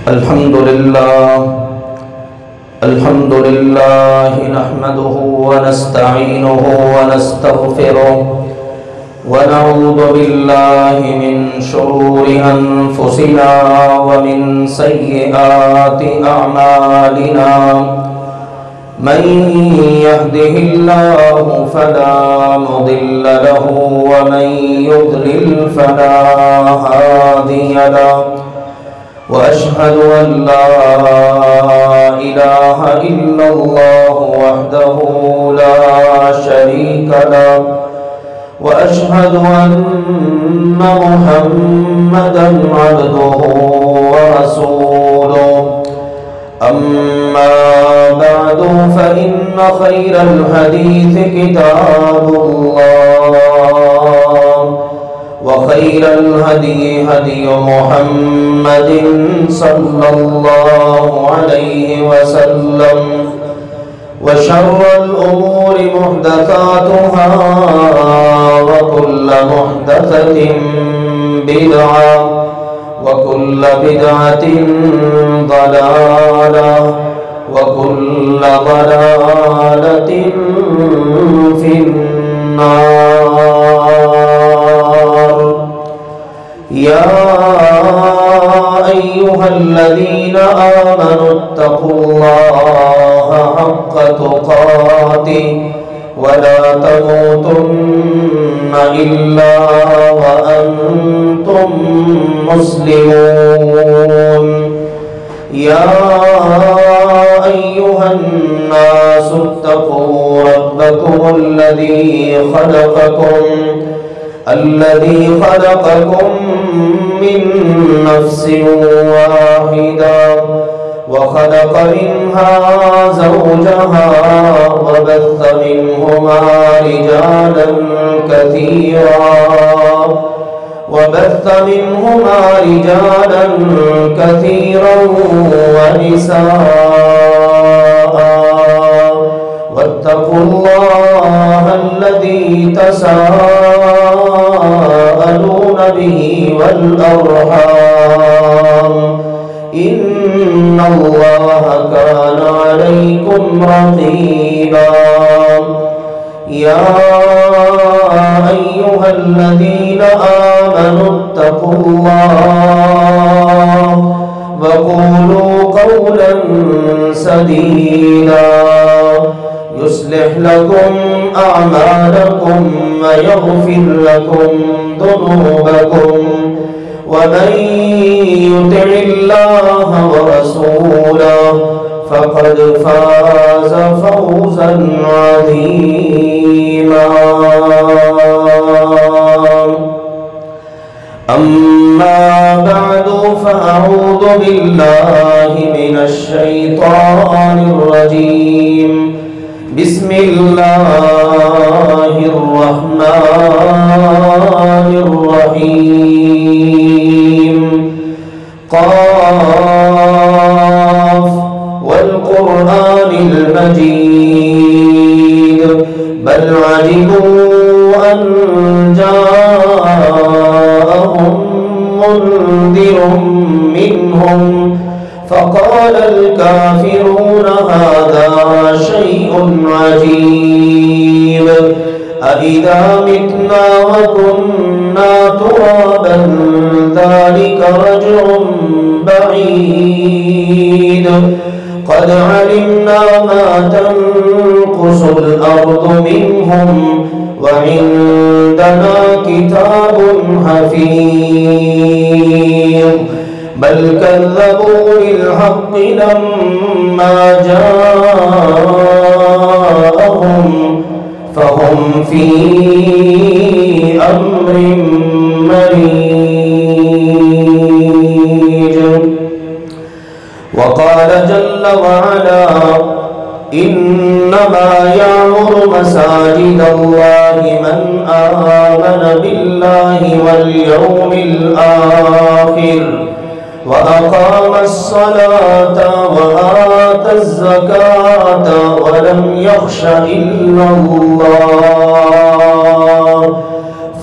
الحمد لله نحمده ونستعينه ونستغفره ونعوذ بالله من شرور أنفسنا ومن سيئات أعمالنا من يهده الله فلا مضل له ومن يضلل فلا هادي له وأشهد أن لا إله إلا الله وحده لا شريك له وأشهد أن محمدًا عبده ورسوله أما بعد فإن خير الحديث كتاب الله وخير الهدي هدي محمد صلى الله عليه وسلم وشر الأمور محدثاتها وكل محدثة بدعة وكل بدعة ضلالة وكل ضلالة في النار. يا أيها الذين آمنوا اتقوا الله حق تقاته ولا تموتن إلا وأنتم مسلمون. يا أيها الناس اتقوا ربكم الذي خلقكم من نفس واحدة وخلق منها زوجها وبث منهما رجالا كثيرا ونساء واتقوا الله الذي تساءلون به والأرحام إن الله كان عليكم رقيبا. يا أيها الذين آمنوا اتقوا الله وقولوا قولا سديدا يصلح لكم أعمالكم ويغفر لكم ذنوبكم ومن يطع الله ورسوله فقد فاز فوزا عظيما. أما بعد فأعوذ بالله من الشيطان الرجيم. بسم الله الرحمن الرحيم. قاف والقرآن المجيد بل عجبوا أن جاءهم منذر منهم فقال الكافرون هذا شيء عجيب أإذا متنا وكنا ترابا ذلك رجع بعيد قد علمنا ما تنقص الأرض منهم وعندنا كتاب حفيظ بل كذبوا بالحق لما جاءهم فهم في أمر مريج. وقال جل وعلا إنما يعمر مساجد الله من آمن بالله واليوم الآخر وأقام الصلاة وآتى الزكاة ولم يخش إلا الله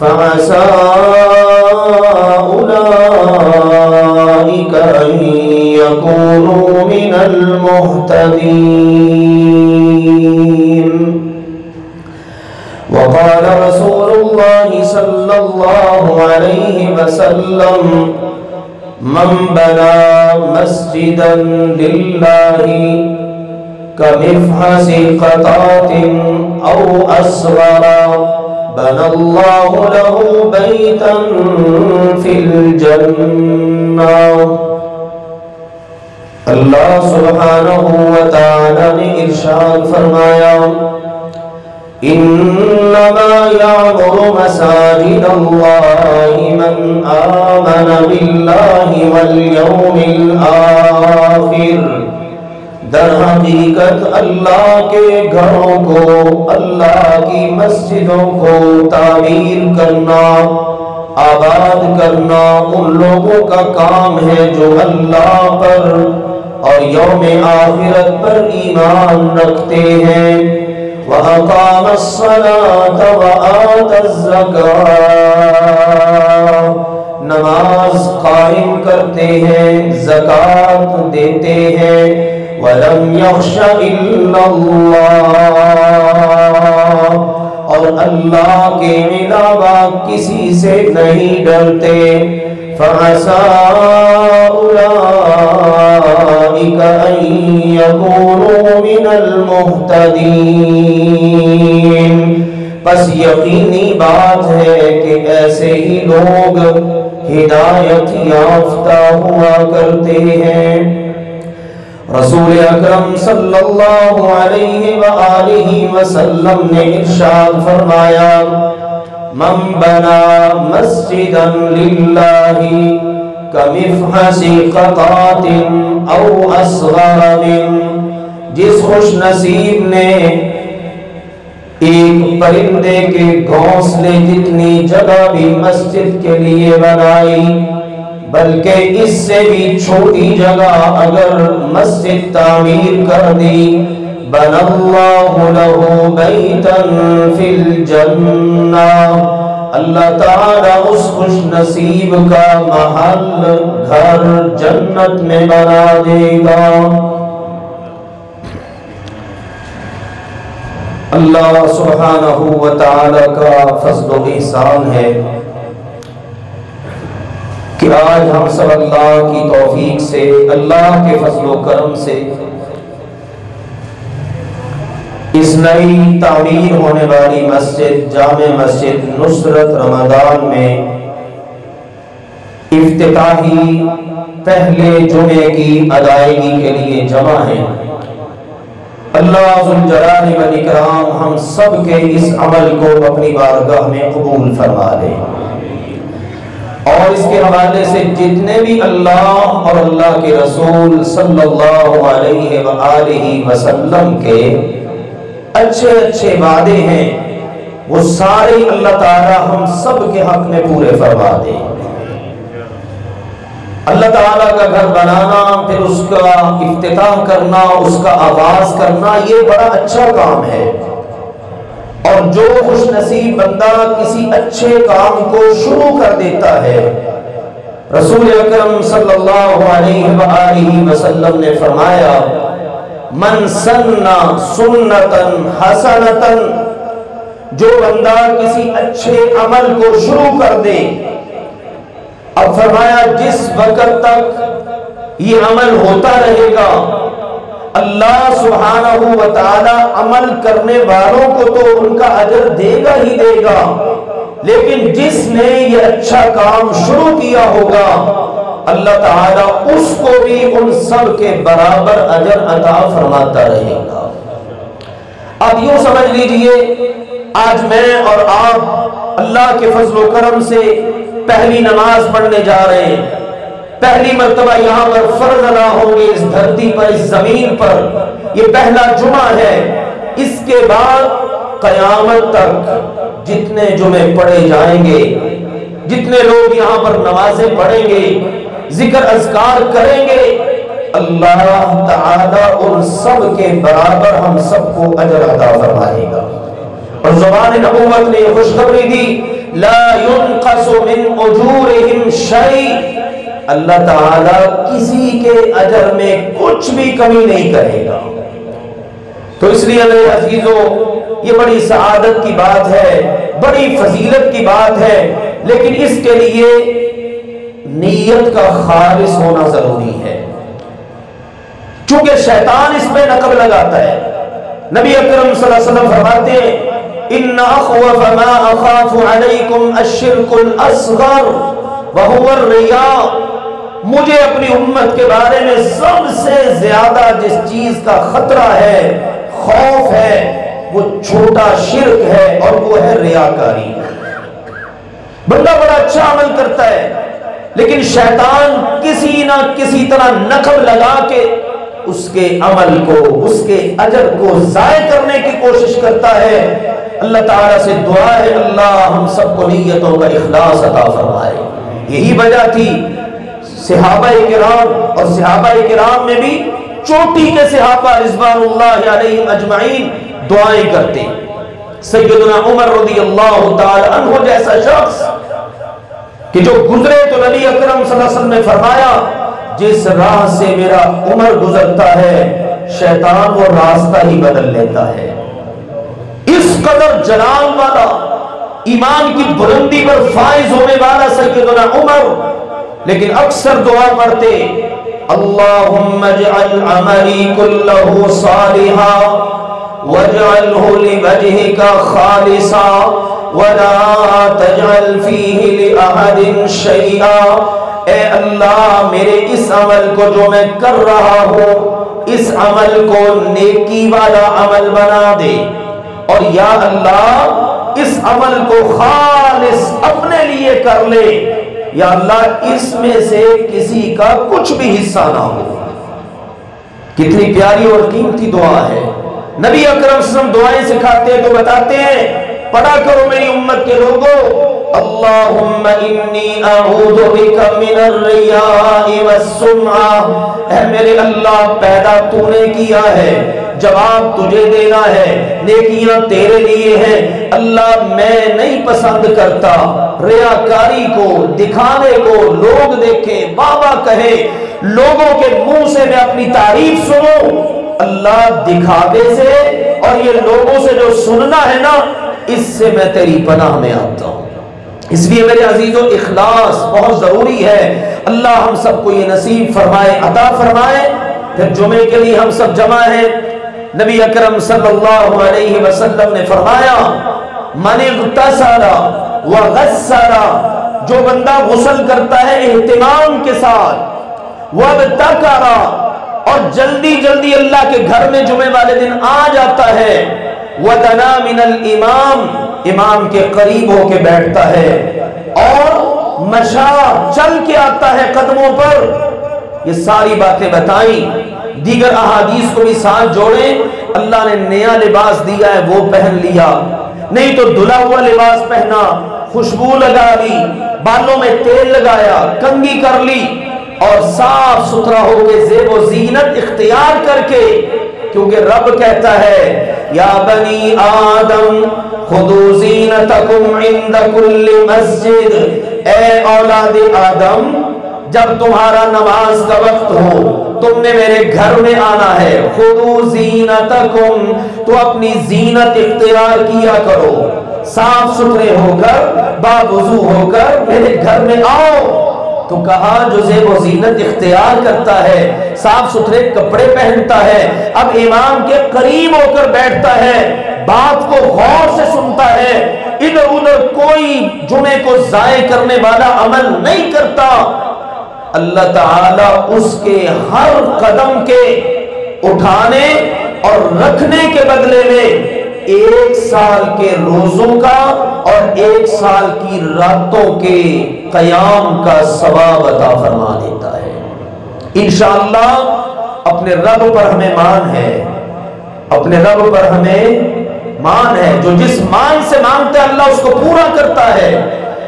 فعسى أولئك أن يكونوا من المهتدين. وقال رسول الله صلى الله عليه وسلم: من بنى مسجدا لله كمفحص قطعة أو أصغر بنى الله له بيتا في الجنة. اللہ سبحانہ وتعالی نے ارشاد فرمایا: انما يعمر مساجد الله من آمن بالله واليوم الآخر. در حقیقت اللہ کے گھروں کو، اللہ کی مسجدوں کو تعمیر کرنا، آباد کرنا ان لوگوں کا کام ہے جو اللہ پر اور یوم آخرت پر ایمان رکھتے ہیں. وَأَقَامَ الصَّلَاةَ وَآتَ الزَّكَاةَ، نماز قائم کرتے ہیں، زکوٰۃ دیتے ہیں. وَلَمْ يَخْشَ إِلَّا اللَّهَ، اور اللہ کے علاوہ کسی سے نہیں ڈرتے. فَعَسَىٰ أُولَٰئِكَ أَن يَكُونُوا مِنَ الْمُهْتَدِينَ. بس یقینی بات ہے کہ ایسے ہی لوگ ہدایت یافتہ ہوا کرتے ہیں. رسول اکرم صلی اللہ علیہ وآلہ وسلم نے ارشاد فرمایا: من بنا مسجدا للہ کمفحص قطعۃ او اصغر من، جس خوش نصیب نے ایک پرندے کے گھونسلے جتنی جگہ بھی مسجد کے لیے بنائی، بلکہ اس سے بھی چھوٹی جگہ اگر مسجد تعمیر کر دی، بَنَى اللَّهُ لَهُ بَيْتًا فِي الْجَنَّةِ، اللہ تعالیٰ اس خوش نصیب کا محل گھر جنت میں بنا دے گا. اللہ سبحانہ وتعالی کا فضل و احسان ہے کہ آج ہم سب اللہ کی توفیق سے، اللہ کے فضل و کرم سے اس نئی تعمیر ہونے والی مسجد جامع مسجد نصرت رمضان میں افتتاحی پہلے جمعے کی ادائیگی کے لیے جمع ہیں. اللہ ذوالجلال والاکرام ہم سب کے اس عمل کو اپنی بارگاہ میں قبول فرما لے، اور اس کے حوالے سے جتنے بھی اللہ اور اللہ کے رسول صلی اللہ علیہ وآلہ وسلم کے اچھے اچھے وعدے ہیں وہ سارے اللہ تعالی ہم سب کے حق میں پورے فرما دے. اللہ تعالیٰ کا گھر بنانا، پھر اس کا افتتاح کرنا، اس کا آغاز کرنا، یہ بڑا اچھا کام ہے. اور جو خوش نصیب بندہ کسی اچھے کام کو شروع کر دیتا ہے، رسول اکرم صلی اللہ علیہ وآلہ وسلم نے فرمایا: من سن سنتا حسنتا، جو بندہ کسی اچھے عمل کو شروع کر دے، اب فرمایا جس وقت تک یہ عمل ہوتا رہے گا اللہ سبحانہ وتعالی عمل کرنے والوں کو تو ان کا اجر دے گا ہی دے گا، لیکن جس نے یہ اچھا کام شروع کیا ہوگا اللہ تعالیٰ اس کو بھی ان سب کے برابر اجر عطا فرماتا رہے گا. اب یوں سمجھ لیجئے آج میں اور آپ اللہ کے فضل و کرم سے پہلی نماز پڑھنے جا رہے ہیں، پہلی مرتبہ یہاں پر فرض ادا ہوں گے اس دھرتی پر، اس زمین پر. یہ پہلا جمعہ ہے. اس کے بعد قیامت تک جتنے جمعے پڑھے جائیں گے، جتنے لوگ یہاں پر نمازیں پڑھیں گے، ذکر اذکار کریں گے، اللہ تعالیٰ ان سب کے برابر ہم سب کو اجر عطا فرمائے گا. اور زبان نبوت نے خوشخبری دی: لا ينقص من اجورهم شيء، اللہ تعالیٰ کسی کے اجر میں کچھ بھی کمی نہیں کرے گا۔ تو اس لیے میرے عزیزو، یہ بڑی سعادت کی بات ہے، بڑی فضیلت کی بات ہے، لیکن اس کے لیے نیت کا خالص ہونا ضروری ہے، چونکہ شیطان اس میں نقب لگاتا ہے۔ نبی اکرم صلی اللہ علیہ وسلم فرماتے ہیں ان اخوف ما اخاف علیکم الشرک الاصغر وهو الرياء، مجھے اپنی امت کے بارے میں سب سے زیادہ جس چیز کا خطرہ ہے، خوف ہے، وہ چھوٹا شرک ہے، اور وہ ہے ریاکاری۔ بندہ بڑا اچھا عمل کرتا ہے، لیکن شیطان کسی نہ کسی طرح نقب لگا کے اس کے عمل کو، اس کے اجر کو ضائع کرنے کی کوشش کرتا ہے۔ اللہ تعالیٰ سے دعا ہے اللہ ہم سب کو نیتوں کا اخلاص عطا فرمائے۔ یہی وجہ تھی صحابہ کرام، اور صحابہ کرام میں بھی چوٹی کے صحابہ رضوان اللہ علیہم اجمعین دعائیں کرتے۔ سیدنا عمر رضی اللہ تعالی عنہ جیسا شخص کہ جو گزرے تو نبی اکرم صلی اللہ علیہ وسلم نے فرمایا جس راہ سے میرا عمر گزرتا ہے شیطان وہ راستہ ہی بدل لیتا ہے۔ اس قدر جلال والا، ایمان کی بلندی پر فائز ہونے والا سیدنا عمر، لیکن اکثر دعا پڑھتے اللہم اجعل عملی کلہ صالحا واجعلہ لوجہک خالصا ولا تجعل فیہ لأحد شیئا، اے اللہ میرے اس عمل کو جو میں کر رہا ہوں اس عمل کو نیکی والا عمل بنا دے، اور یا اللہ اس عمل کو خالص اپنے لیے کر لے، یا اللہ اس میں سے کسی کا کچھ بھی حصہ نہ ہو۔ کتنی پیاری اور قیمتی دعا ہے۔ نبی اکرم صلی اللہ علیہ وسلم دعائیں سکھاتے ہیں تو بتاتے ہیں پڑھا کرو میری امت کے لوگوں اللہم انی اعوذ بک من الریاء والسمعہ، اے میرے اللہ پیدا تو نے کیا ہے، جواب تجھے دینا ہے، نیکیاں تیرے لیے ہیں، اللہ میں نہیں پسند کرتا ریاکاری کو، دکھانے کو، لوگ دیکھیں، بابا کہے، لوگوں کے منہ سے میں اپنی تعریف سنوں، اللہ دکھاوے سے اور یہ لوگوں سے جو سننا ہے نا اس سے میں تیری پناہ میں آتا ہوں۔ اس لیے میرے عزیزو اخلاص بہت ضروری ہے۔ اللہ ہم سب کو یہ نصیب فرمائے، عطا فرمائے۔ پھر جمعے کے لیے ہم سب جمع ہیں، نبی اکرم صلی اللہ علیہ وسلم نے فرمایا من اغتسل وغسل، جو بندہ غسل کرتا ہے اہتمام کے ساتھ، وابتکر، اور جلدی جلدی اللہ کے گھر میں جمعے والے دن آ جاتا ہے، ودنا من الامام، امام کے قریب ہو کے بیٹھتا ہے، اور مشا چل کے آتا ہے قدموں پر، یہ ساری باتیں بتائیں، دیگر احادیث کو بھی ساتھ جوڑیں، اللہ نے نیا لباس دیا ہے وہ پہن لیا، نہیں تو دھلا ہوا لباس پہنا، خوشبو لگا لی، بالوں میں تیل لگایا، کنگھی کر لی، اور صاف ستھرا ہو کے زیب و زینت اختیار کر کے، کیونکہ رب کہتا ہے یا بنی آدم خذوا زینتکم عند کل مسجد، اے اولاد آدم جب تمہارا نماز کا وقت ہو تم نے میرے گھر میں آنا ہے، خذوا زینتکم، تو اپنی زینت اختیار کیا کرو، صاف ستھرے ہو کر باوضو ہو کر میرے گھر میں آؤ۔ تو کہا جو زیب و زینت اختیار کرتا ہے، صاف ستھرے کپڑے پہنتا ہے، اب امام کے قریب ہو کر بیٹھتا ہے، بات کو غور سے سنتا ہے، ادھر ادھر کوئی جمعے کو ضائع کرنے والا عمل نہیں کرتا، اللہ تعالیٰ اس کے ہر قدم کے اٹھانے اور رکھنے کے بدلے میں 1 سال کے روزوں کا اور 1 سال کی راتوں کے قیام کا ثواب عطا فرما دیتا ہے۔ انشاءاللہ اپنے رب پر ہمیں مان ہے، اپنے رب پر ہمیں مان ہے، جو جس مان سے مانگتا ہے اللہ اس کو پورا کرتا ہے۔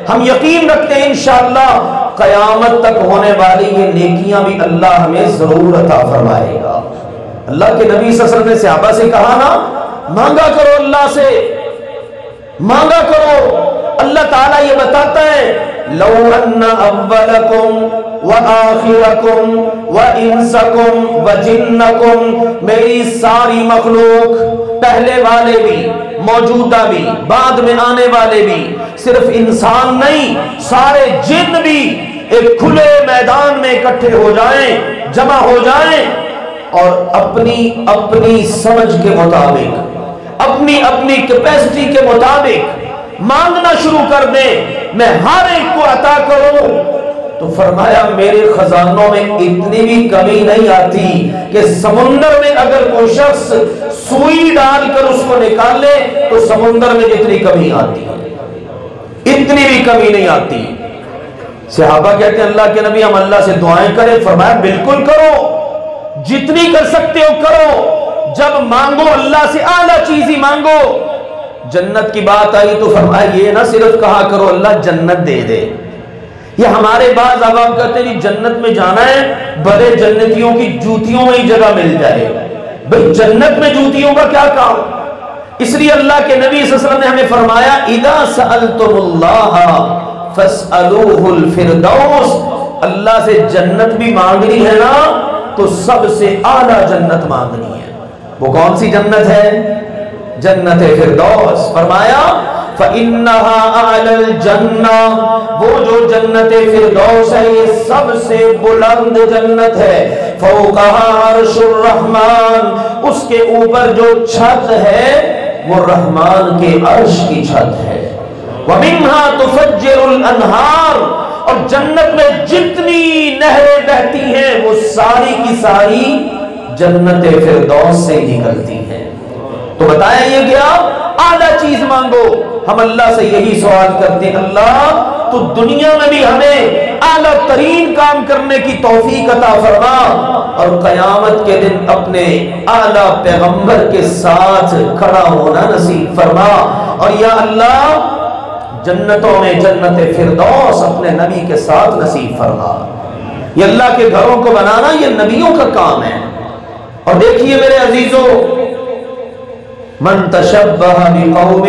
ہم یقین رکھتے ہیں انشاءاللہ قیامت تک ہونے والی یہ نیکیاں بھی اللہ ہمیں ضرور عطا فرمائے گا۔ اللہ کے نبی صلی اللہ علیہ وسلم نے صحابہ سے کہا نا مانگا کرو اللہ سے، مانگا کرو۔ اللہ تعالیٰ یہ بتاتا ہے لو ان اولکم وآخرکم وانسکم وجنکم، میری ساری مخلوق، پہلے والے بھی، موجودہ بھی، بعد میں آنے والے بھی، صرف انسان نہیں سارے جن بھی ایک کھلے میدان میں اکٹھے ہو جائیں، جمع ہو جائیں، اور اپنی اپنی سمجھ کے مطابق، اپنی اپنی کیپیسٹی کے مطابق مانگنا شروع کر دیں، میں ہر ایک کو عطا کروں، تو فرمایا میرے خزانوں میں اتنی بھی کمی نہیں آتی کہ سمندر میں اگر کوئی شخص سوئی ڈال کر اس کو نکال لے تو سمندر میں جتنی کمی آتی ہے اتنی بھی کمی نہیں آتی۔ صحابہ کہتے ہیں اللہ کے نبی ہم اللہ سے دعائیں کریں، فرمایا بالکل کرو، جتنی کر سکتے ہو کرو، جب مانگو اللہ سے اعلیٰ چیز ہی مانگو۔ جنت کی بات آئی تو فرمایا یہ نہ صرف کہا کرو اللہ جنت دے دے، یہ ہمارے بعض عوام کہتے ہیں جنت میں جانا ہے بڑے جنتیوں کی جوتیوں میں ہی جگہ مل جائے، بھئی جنت میں جوتیوں کا کیا کام؟ اس لیے اللہ کے نبی صلی اللہ علیہ وسلم نے ہمیں فرمایا اذا سألتم اللہ فاسألوہ الفردوس، اللہ سے جنت بھی مانگنی ہے نا تو سب سے اعلیٰ جنت مانگنی ہے۔ وہ کون سی جنت ہے؟ جنت فردوس۔ فرمایا فَإِنَّهَا أَعْلَى الْجَنَّةِ، وہ جو جنت فردوس ہے یہ سب سے بلند جنت ہے۔ فَوْقَهَا عَرْشُ الرَّحْمَانِ، اس کے اوپر جو چھت ہے وہ رحمان کے عرش کی چھت ہے۔ وَمِنْهَا تُفَجِّرُ الْأَنْهَارِ، اور جنت میں جتنی نہریں بہتی ہیں وہ ساری کی ساری جنت فردوس سے نکلتی ہیں۔ تو بتائیں یہ کیا؟ اعلیٰ چیز مانگو۔ ہم اللہ سے یہی سوال کرتے ہیں اللہ تو دنیا میں بھی ہمیں اعلیٰ ترین کام کرنے کی توفیق عطا فرما، اور قیامت کے دن اپنے اعلیٰ پیغمبر کے ساتھ کھڑا ہونا نصیب فرما، اور یا اللہ جنتوں میں جنت فردوس اپنے نبی کے ساتھ نصیب فرما۔ یہ اللہ کے گھروں کو بنانا یہ نبیوں کا کام ہے۔ اور دیکھیے میرے عزیزو، من تشبہ بقوم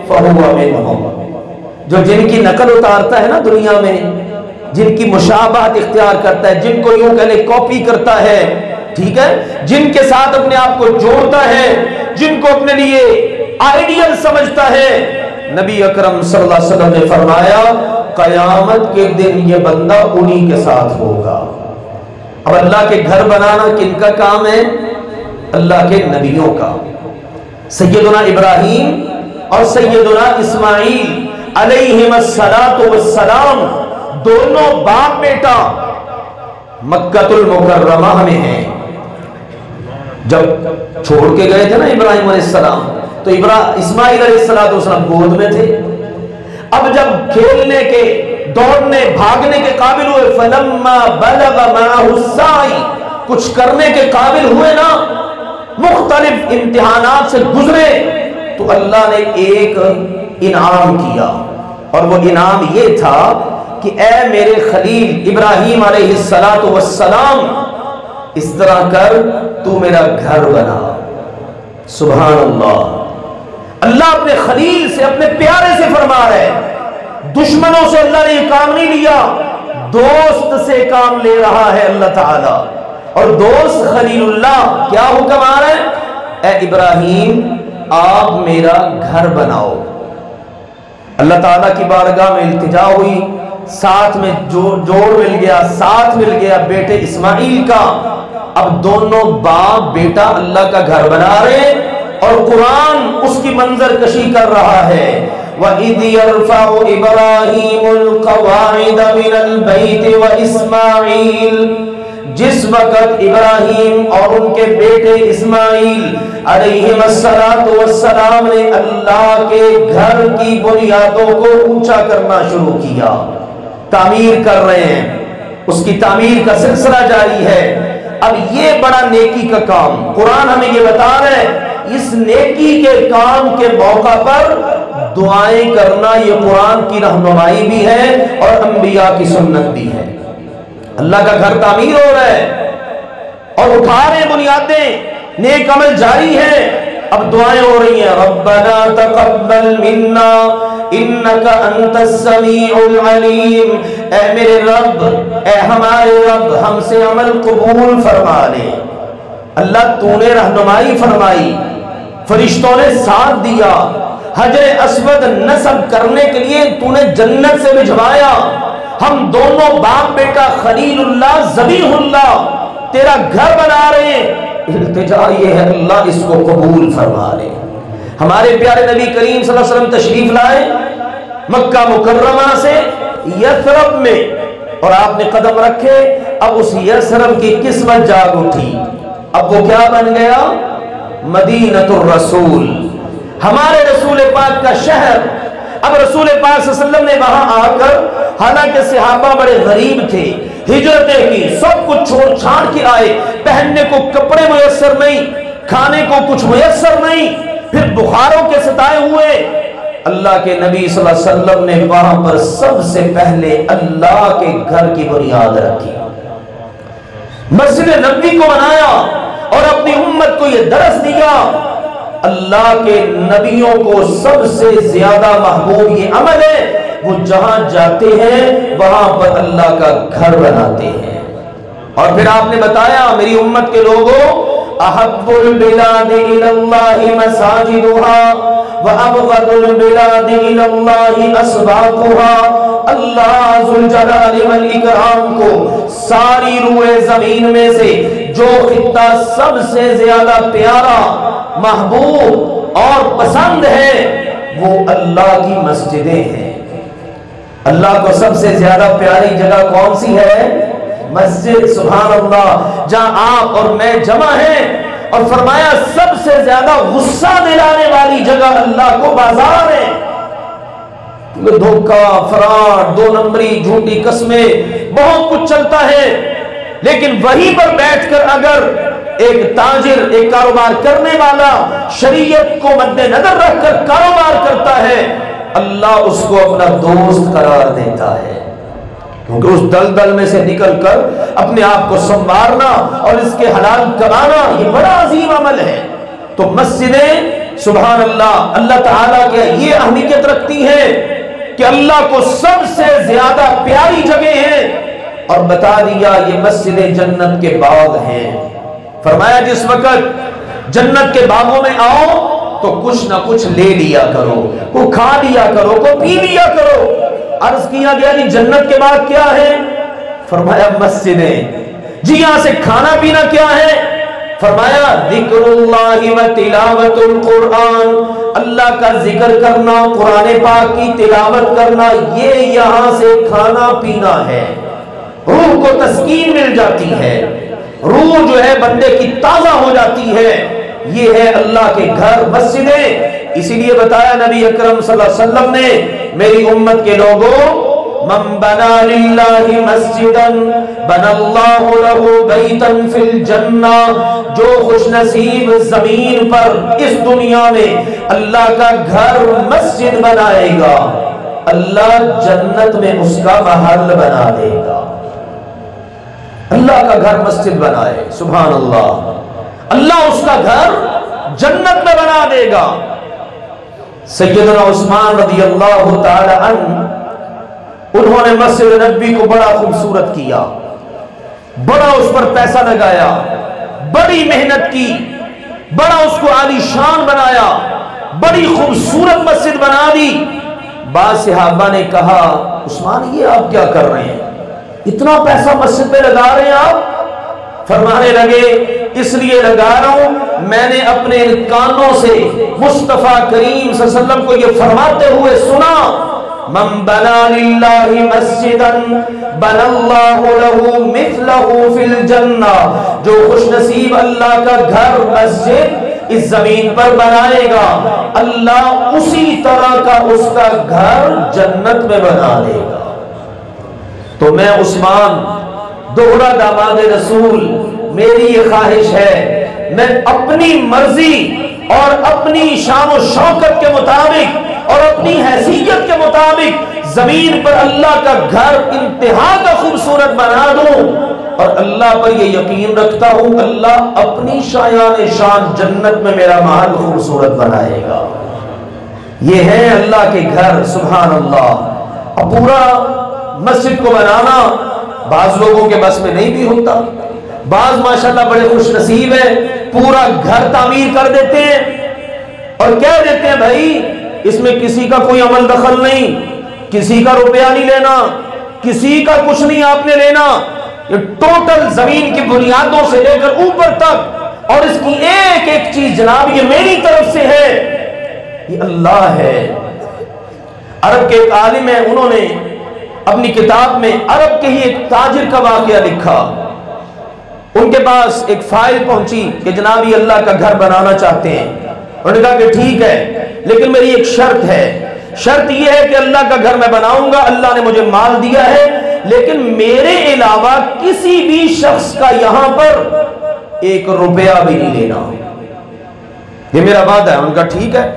فہو منہم، جو جن کی نقل اتارتا ہے نا دنیا میں، جن کی مشابہت اختیار کرتا ہے، جن کو یوں کہلے کاپی کرتا ہے، ٹھیک ہے، جن کے ساتھ اپنے آپ کو جوڑتا ہے، جن کو اپنے لیے آئیڈیل سمجھتا ہے، نبی اکرم صلی اللہ علیہ وسلم نے فرمایا قیامت کے دن یہ بندہ انہی کے ساتھ ہوگا۔ اب اللہ کے گھر بنانا کن کا کام ہے؟ اللہ کے نبیوں کا۔ سیدنا ابراہیم اور سیدنا اسماعیل علیہم السلام دونوں باپ بیٹا مکہ المکرمہ میں ہیں۔ جب چھوڑ کے گئے تھے نا ابراہیم علیہ السلام تو اسماعیل علیہ السلام گود میں تھے۔ اب جب کھیلنے کے، دوڑنے، بھاگنے کے قابل ہوئے، فلما بلغ معه السعی، کچھ کرنے کے قابل ہوئے نا، مختلف امتحانات سے گزرے، تو اللہ نے ایک انعام کیا، اور وہ انعام یہ تھا کہ اے میرے خلیل ابراہیم علیہ السلام اس طرح کر تو میرا گھر بنا۔ سبحان اللہ، اللہ اپنے خلیل سے، اپنے پیارے سے فرما رہے، دشمنوں سے اللہ نے یہ کام نہیں لیا، دوست سے کام لے رہا ہے اللہ تعالی۔ اور دوست خلیل اللہ کیا حکم آ رہا ہے؟ اے ابراہیم آپ میرا گھر بناؤ۔ اللہ تعالیٰ کی بارگاہ میں التجا ہوئی، ساتھ میں جوڑ مل گیا، ساتھ مل گیا بیٹے اسماعیل کا۔ اب دونوں باپ بیٹا اللہ کا گھر بنا رہے، اور قرآن اس کی منظر کشی کر رہا ہے۔ وَإِذْ يَرْفَعُ إِبْرَاهِيمُ الْقَوَاعِدَ مِنَ الْبَيْتِ وَإِسْمَاعِيلُ، جس وقت ابراہیم اور ان کے بیٹے اسماعیل علیہم السلام نے اللہ کے گھر کی بنیادوں کو اونچا کرنا شروع کیا، تعمیر کر رہے ہیں، اس کی تعمیر کا سلسلہ جاری ہے۔ اب یہ بڑا نیکی کا کام قرآن ہمیں یہ بتا رہا ہے، اس نیکی کے کام کے موقع پر دعائیں کرنا یہ قرآن کی رہنمائی بھی ہے اور انبیاء کی سنت بھی ہے۔ اللہ کا گھر تعمیر ہو رہا ہے اور اٹھا رہے بنیادیں، نیک عمل جاری ہے، اب دعائیں ہو رہی ہیں، ربنا تقبل منا انک انت السمیع العلیم، اے میرے رب، اے ہمارے رب، ہم سے عمل قبول فرما لے۔ اللہ تو نے رہنمائی فرمائی، فرشتوں نے ساتھ دیا، حجر اسود نصب کرنے کے لیے تو نے جنت سے بھجوایا، ہم دونوں باپ بیٹا خلیل اللہ ذبیح اللہ تیرا گھر بنا رہے ہیں، التجا یہ ہے اللہ اس کو قبول فرما لے۔ ہمارے پیارے نبی کریم صلی اللہ علیہ وسلم تشریف لائے مکہ مکرمہ سے یثرب میں، اور آپ نے قدم رکھے، اب اس یثرب کی قسمت جاگ اٹھی، اب وہ کیا بن گیا؟ مدینہ الرسول، ہمارے رسول پاک کا شہر۔ اب رسول پاک صلی اللہ علیہ وسلم نے وہاں آ کر، حالانکہ صحابہ بڑے غریب تھے، ہجرتیں کی، سب کچھ چھوڑ چھاڑ کے آئے، پہننے کو کپڑے میسر نہیں، کھانے کو کچھ میسر نہیں، پھر بخاروں کے ستائے ہوئے، اللہ کے نبی صلی اللہ علیہ وسلم نے وہاں پر سب سے پہلے اللہ کے گھر کی بنیاد رکھی، مسجد نبوی کو بنایا، اور اپنی امت کو یہ درس دیا، اللہ کے نبیوں کو سب سے زیادہ محبوب یہ عمل ہے، وہ جہاں جاتے ہیں وہاں پر اللہ کا گھر بناتے ہیں۔ اور پھر آپ نے بتایا میری امت کے لوگوں، احب البلاد الی اللہ مساجدها وابغض البلاد الی اللہ اسواقها۔ اللہ ذوالجلال والاکرام کو ساری روئے زمین میں سے جو خطہ سب سے زیادہ پیارا، محبوب اور پسند ہے وہ اللہ کی مسجدیں ہیں۔ اللہ کو سب سے زیادہ پیاری جگہ کون سی ہے؟ مسجد، سبحان اللہ، جہاں آپ اور میں جمع ہیں، اور فرمایا سب سے زیادہ غصہ دلانے والی جگہ اللہ کو بازار ہے، دھوکہ، فراڈ، دو نمبری، جھوٹی قسمیں، بہت کچھ چلتا ہے، لیکن وہیں پر بیٹھ کر اگر ایک تاجر، ایک کاروبار کرنے والا شریعت کو مد نظر رکھ کر کاروبار کرتا ہے، اللہ اس کو اپنا دوست قرار دیتا ہے، کیونکہ اس دلدل میں سے نکل کر اپنے آپ کو سنوارنا اور اس کے حلال کمانا یہ بڑا عظیم عمل ہے۔ تو مسجدیں سبحان اللہ اللہ تعالیٰ کے یہ اہمیت رکھتی ہیں کہ اللہ کو سب سے زیادہ پیاری جگہ ہیں، اور بتا دیا یہ مسجدیں جنت کے باغ ہیں۔ فرمایا جس وقت جنت کے باغوں میں آؤ تو کچھ نہ کچھ لے لیا کرو، کو کھا لیا کرو، کو پی لیا کرو۔ عرض کیا گیا جی جنت کے باغ کیا ہے؟ فرمایا مسجدیں۔ جی یہاں سے کھانا پینا کیا ہے؟ فرمایا ذکر اللہ و تلاوت القرآن، اللہ کا ذکر کرنا، قرآن پاک کی تلاوت کرنا، یہ یہاں سے کھانا پینا ہے۔ روح کو تسکین مل جاتی ہے، روح جو ہے بندے کی تازہ ہو جاتی ہے، یہ ہے اللہ کے گھر مسجدیں۔ اسی لیے بتایا نبی اکرم صلی اللہ علیہ وسلم نے میری امت کے لوگوں، من بنا للہ مسجدا بنا اللہ لہ بیتا فی الجنہ، جو خوش نصیب زمین پر اس دنیا میں اللہ کا گھر مسجد بنائے گا، اللہ جنت میں اس کا محل بنا دے گا۔ اللہ کا گھر مسجد بنائے، سبحان اللہ، اللہ اس کا گھر جنت میں بنا دے گا۔ سیدنا عثمان رضی اللہ تعالی عنہ، انہوں نے مسجد نبوی کو بڑا خوبصورت کیا، بڑا اس پر پیسہ لگایا، بڑی محنت کی، بڑا اس کو عالی شان بنایا، بڑی خوبصورت مسجد بنا دی۔ بعض صحابہ نے کہا عثمان یہ آپ کیا کر رہے ہیں، اتنا پیسہ مسجد میں لگا رہے ہیں آپ؟ فرمانے لگے اس لیے لگا رہا ہوں میں نے اپنے کانوں سے مصطفیٰ کریم صلی اللہ علیہ وسلم کو یہ فرماتے ہوئے سنا، من بنا للہ مسجدا بنا اللہ لہ مثلہ فی الجنہ، جو خوش نصیب اللہ کا گھر مسجد اس زمین پر بنائے گا، اللہ اسی طرح کا اس کا گھر جنت میں بنا دے گا۔ تو میں عثمان دوہرا داماد رسول، میری یہ خواہش ہے میں اپنی مرضی اور اپنی شان و شوکت کے مطابق اور اپنی حیثیت کے مطابق زمین پر اللہ کا گھر انتہا کا خوبصورت بنا دوں، اور اللہ پر یہ یقین رکھتا ہوں اللہ اپنی شایان شان جنت میں میرا محل خوبصورت بنائے گا۔ یہ ہے اللہ کے گھر، سبحان اللہ۔ اب پورا مسجد کو بنانا بعض لوگوں کے بس میں نہیں بھی ہوتا، بعض ماشاءاللہ بڑے خوش نصیب ہیں، پورا گھر تعمیر کر دیتے ہیں اور کہہ دیتے ہیں بھائی اس میں کسی کا کوئی عمل دخل نہیں، کسی کا روپیہ نہیں لینا، کسی کا کچھ نہیں آپ نے لینا، یہ ٹوٹل زمین کی بنیادوں سے لے کر اوپر تک، اور اس کی ایک ایک چیز جناب یہ میری طرف سے ہے، یہ اللہ ہے۔ عرب کے ایک عالم ہیں، انہوں نے اپنی کتاب میں عرب کے ہی ایک تاجر کا واقعہ لکھا۔ ان کے پاس ایک فائل پہنچی کہ جناب یہ اللہ کا گھر بنانا چاہتے ہیں۔ انہوں نے کہا کہ ٹھیک ہے، لیکن میری ایک شرط ہے، شرط یہ ہے کہ اللہ کا گھر میں بناؤں گا، اللہ نے مجھے مال دیا ہے، لیکن میرے علاوہ کسی بھی شخص کا یہاں پر ایک روپیہ بھی نہیں لینا، یہ میرا وعدہ ہے۔ ان کا ٹھیک ہے۔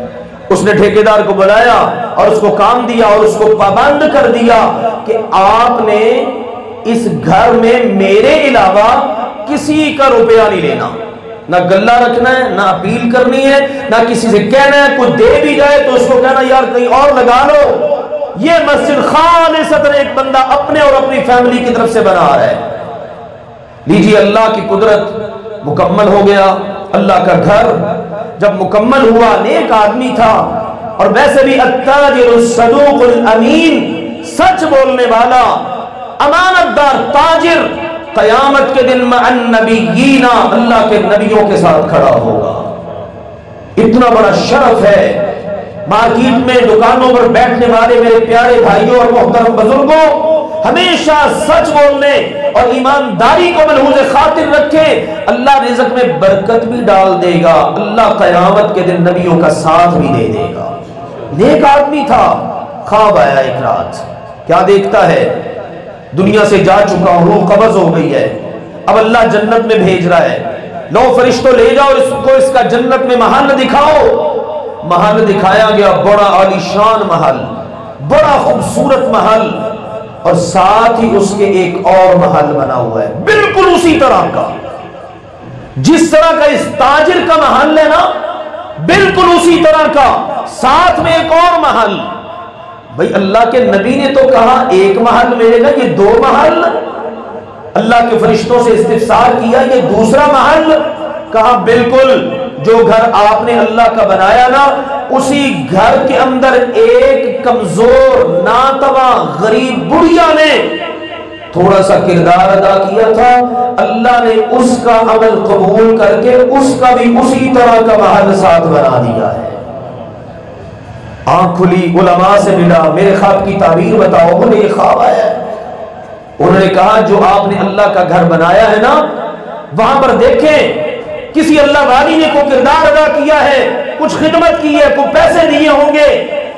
اس نے ٹھیکیدار کو بلایا اور اس کو کام دیا اور اس کو پابند کر دیا کہ آپ نے اس گھر میں میرے علاوہ کسی کا روپیہ نہیں لینا، نہ گلہ رکھنا ہے، نہ اپیل کرنی ہے، نہ کسی سے کہنا ہے، کوئی دے بھی جائے تو اس کو کہنا یار کہیں اور لگا لو۔ یہ مسجد خالصتاً ایک بندہ اپنے اور اپنی فیملی کی طرف سے بنا رہا ہے۔ لیجیے اللہ کی قدرت، مکمل ہو گیا اللہ کا گھر۔ جب مکمل ہوا، نیک آدمی تھا اور ویسے بھی التاجر الصدوق الامین، سچ بولنے والا، امانت دار تاجر، قیامت کے دن مع النبیین، اللہ کے نبیوں کے ساتھ کھڑا ہوگا۔ اتنا بڑا شرف ہے۔ مارکیٹ میں دکانوں پر بیٹھنے والے میرے پیارے بھائیوں اور محترم بزرگوں، ہمیشہ سچ بولنے اور ایمانداری کو ملحوظ خاطر رکھیں، اللہ رزق میں برکت بھی ڈال دے گا، اللہ قیامت کے دن نبیوں کا ساتھ بھی دے دے گا۔ نیک آدمی تھا، خواب آیا ایک رات، کیا دیکھتا ہے؟ دنیا سے جا چکا ہوں، روح قبض ہو گئی ہے، اب اللہ جنت میں بھیج رہا ہے، لو فرشتوں لے جاؤ اس کو، اس کا جنت میں محل دکھاؤ۔ محل دکھایا گیا، بڑا عالیشان محل، بڑا خوبصورت محل، اور ساتھ ہی اس کے ایک اور محل بنا ہوا ہے بالکل اسی طرح کا، جس طرح کا اس تاجر کا محل ہے نا، بالکل اسی طرح کا، ساتھ میں ایک اور محل۔ بھئی اللہ کے نبی نے تو کہا ایک محل ملے گا، یہ دو محل؟ اللہ کے فرشتوں سے استفسار کیا یہ دوسرا محل؟ کہا بالکل، جو گھر آپ نے اللہ کا بنایا نا، اسی گھر کے اندر ایک کمزور ناتواں غریب بڑھیا نے تھوڑا سا کردار ادا کیا تھا، اللہ نے اس کا عمل قبول کر کے اس کا بھی اسی طرح کا محل ساتھ بنا دیا ہے۔ آنکھ کھلی، علماء سے ملا، میرے خواب کی تعبیر بتاؤ، انہوں نے یہ خواب آیا ہے۔ انہوں نے کہا جو آپ نے اللہ کا گھر بنایا ہے نا، وہاں پر دیکھیں کسی اللہ والی نے کوئی کردار ادا کیا ہے، کچھ خدمت کی ہے، کوئی پیسے دیے ہوں گے،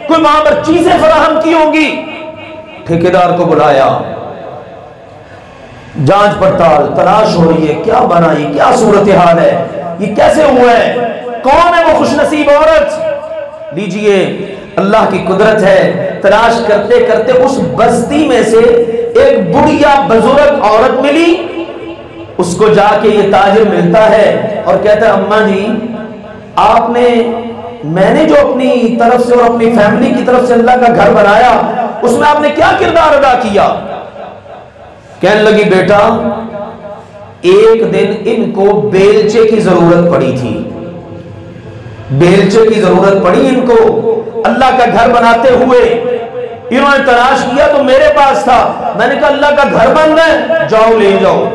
کوئی وہاں پر چیزیں فراہم کی ہوں گی۔ ٹھیکیدار کو بلایا، جانچ پڑتال تلاش ہو رہی ہے، کیا بنا، یہ کیا صورتحال ہے، یہ کیسے ہوا ہے، کون ہے وہ خوش نصیب عورت؟ لیجئے اللہ کی قدرت ہے، تلاش کرتے کرتے اس بستی میں سے ایک بڑھیا بزرگ عورت ملی، اس کو جا کے یہ تاجر ملتا ہے اور کہتا ہے اماں جی آپ نے، میں نے جو اپنی طرف سے اور اپنی فیملی کی طرف سے اللہ کا گھر بنایا، اس میں آپ نے کیا کردار ادا کیا؟ کہنے لگی بیٹا ایک دن ان کو بیلچے کی ضرورت پڑی تھی، بیلچے کی ضرورت پڑی ان کو اللہ کا گھر بناتے ہوئے، انہوں نے تلاش کیا تو میرے پاس تھا، میں نے کہا اللہ کا گھر بن رہا ہے، جاؤ لے جاؤ،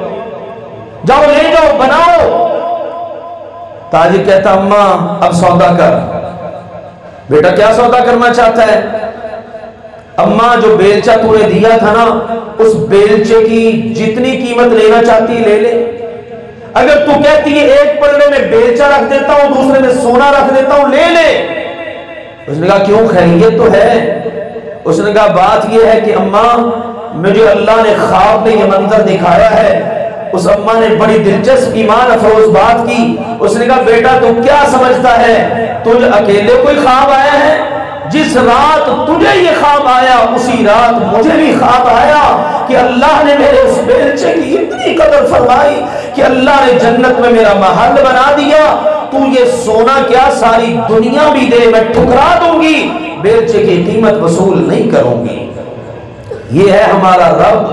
جاؤ لے جاؤ بناؤ۔ تاجر کہتا اماں اب سودا کر۔ بیٹا کیا سودا کرنا چاہتا ہے؟ اماں جو بیلچہ تو نے دیا تھا نا، اس بیلچے کی جتنی قیمت لینا چاہتی لے لے، اگر تو کہتی ہے ایک پلڑے میں بیلچہ رکھ دیتا ہوں دوسرے میں سونا رکھ دیتا ہوں لے لے۔ اس نے کہا کیوں، خیریت تو ہے؟ اس نے کہا بات یہ ہے کہ اماں مجھے اللہ نے خواب میں یہ منظر دکھایا ہے۔ اس اماں نے بڑی دلچسپ ایمان افروز بات کی، اس نے کہا بیٹا تو کیا سمجھتا ہے، تجھ اکیلے کوئی خواب آیا ہے؟ جس رات تجھے یہ خواب آیا اسی رات مجھے بھی خواب آیا کہ اللہ نے میرے اس بیلچے کی اتنی قدر فرمائی کہ اللہ نے جنت میں میرا محل بنا دیا۔ تو یہ سونا کیا ساری دنیا بھی دے میں ٹھکرا دوں گی، بیلچے کی قیمت وصول نہیں کروں گی۔ یہ ہے ہمارا رب،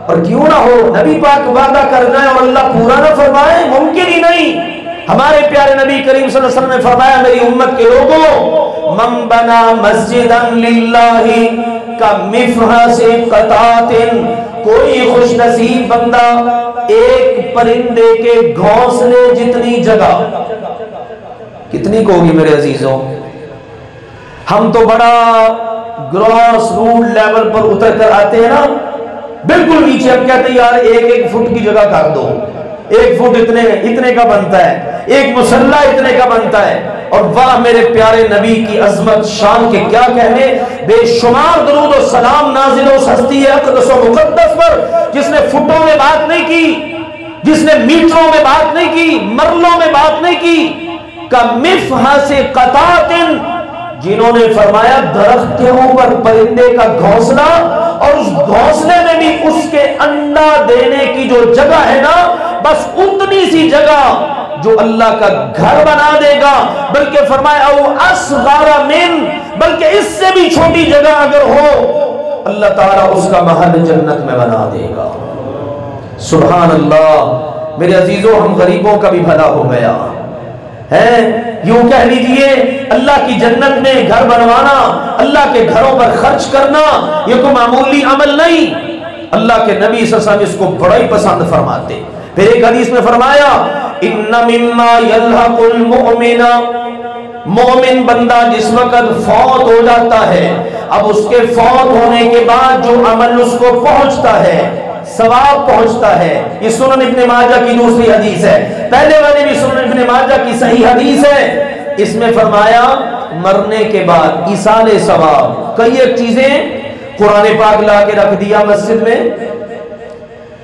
اور کیوں نہ ہو نبی پاک وعدہ کرنا ہے اور اللہ پورا نہ فرمائے، ممکن ہی نہیں۔ ہمارے پیارے نبی کریم صلی اللہ علیہ وسلم نے فرمایا میری امت کے لوگوں، من بنا مسجدا للہ کمفحص قطعۃ، کوئی خوش نصیب بندہ ایک پرندے کے گھونسلے جتنی جگہ، کتنی کو ہوگی میرے عزیزوں؟ ہم تو بڑا گراس روٹ لیول پر اتر کر آتے ہیں نا، بالکل نیچے ہم کہتے ہیں یار ایک فٹ کی جگہ کر دو، 1 فٹ اتنے کا بنتا ہے، ایک مسلح اتنے کا بنتا ہے۔ اور واہ میرے پیارے نبی کی عظمت شان کے کیا کہنے، بے شمار درود و سلام نازل اس ہستی اقدس و مقدس پر جس نے فٹوں میں بات نہیں کی، جس نے میٹروں میں بات نہیں کی، مرلوں میں بات نہیں کی، کمفحص قطعۃ، جنہوں نے فرمایا درخت کے اوپر پرندے کا گھونسلہ، اور اس گھونسلے میں بھی اس کے انڈا دینے کی جو جگہ ہے نا، بس اتنی سی جگہ جو اللہ کا گھر بنا دے گا، بلکہ فرمایا او اصغر من، بلکہ اس سے بھی چھوٹی جگہ اگر ہو اللہ تعالیٰ اس کا محل جنت میں بنا دے گا۔ سبحان اللہ۔ میرے عزیزوں ہم غریبوں کا بھی بھلا ہو گیا ہے، یوں کہہ لیجئے اللہ کی جنت میں گھر بنوانا، اللہ کے گھروں پر خرچ کرنا یہ کوئی معمولی عمل نہیں۔ اللہ کے نبی صلی اللہ علیہ وسلم اس کو بڑا ہی پسند فرماتے۔ پھر ایک حدیث میں فرمایا ان مما یلحق المؤمن، مومن بندہ جس وقت فوت ہو جاتا ہے، اب اس کے فوت ہونے کے بعد جو عمل اس کو پہنچتا ہے، ثواب پہنچتا ہے، یہ سنن ابن ماجہ کی دوسری حدیث ہے، پہلے والی بھی سنن ابن ماجہ کی صحیح حدیث ہے۔ اس میں فرمایا مرنے کے بعد ایصال ثواب، کئی ایک چیزیں قرآن پاک لا کے رکھ دیا مسجد میں،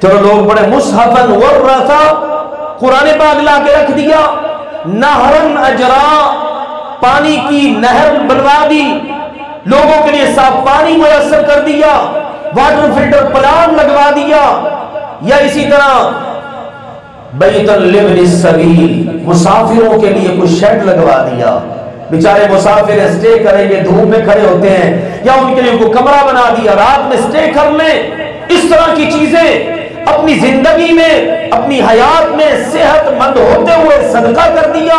چلو لوگ بڑے مصحفن ورثہ، قرآن پاک لا کے رکھ دیا، نہرن اجرا، پانی کی نہر بنوا دی، لوگوں کے لیے صاف پانی میسر کر دیا، واٹر فلٹر پلان لگوا دیا، یا اسی طرح بیت لابن السبیل، مسافروں کے لیے کچھ شیڈ لگوا دیا، بیچارے مسافر اسٹے کریں گے دھوپ میں کھڑے ہوتے ہیں، یا ان کے لیے کوئی کمرہ بنا دیا رات میں اسٹے کر لیں۔ اس طرح کی چیزیں اپنی زندگی میں اپنی حیات میں صحت مند ہوتے ہوئے صدقہ کر دیا۔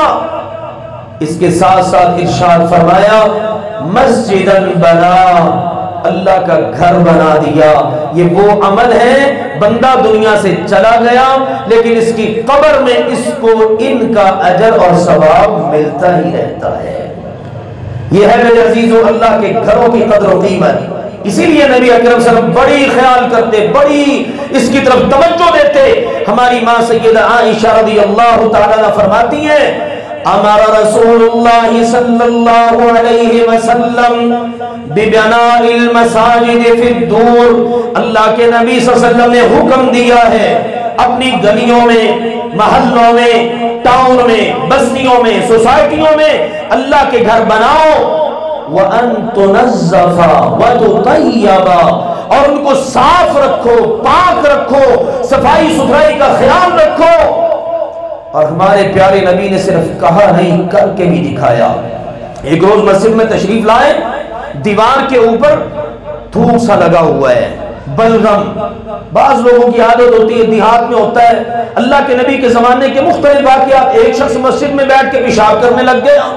اس کے ساتھ ساتھ ارشاد فرمایا مسجدن بنا، اللہ کا گھر بنا دیا۔ یہ وہ عمل ہے بندہ دنیا سے چلا گیا لیکن اس کی قبر میں اس کو ان کا اجر اور ثواب ملتا ہی رہتا ہے۔ یہ ہے میرے عزیزو اللہ کے گھروں کی قدر و قیمت۔ اسی لیے نبی اکرم صلی اللہ علیہ وسلم بڑی خیال کرتے، بڑی اس کی طرف توجہ دیتے۔ ہماری ماں سیدہ عائشہ رضی اللہ تعالیٰ عنہ فرماتی ہیں امر رسول اللہ صلی اللہ علیہ وسلم ببناء المساجد فی الدور، اللہ کے نبی صلی اللہ علیہ وسلم نے حکم دیا ہے اپنی گلیوں میں، محلوں میں، ٹاؤن میں، بستیوں میں، سوسائٹیوں میں اللہ کے گھر بناؤ، وَأَن تُنَزَّفَ وَتُطَيَّبَ، اور ان کو صاف رکھو، پاک رکھو، صفائی ستھرائی کا خیال رکھو۔ اور ہمارے پیارے نبی نے صرف کہا نہیں کر کے بھی دکھایا۔ ایک روز مسجد میں تشریف لائے، دیوار کے اوپر تھوک سا لگا ہوا ہے، بلغم، بعض لوگوں کی عادت ہوتی ہے، دیہات میں ہوتا ہے، اللہ کے نبی کے زمانے کے مختلف واقعات، ایک شخص مسجد میں بیٹھ کے پیشاب کرنے لگ گیا،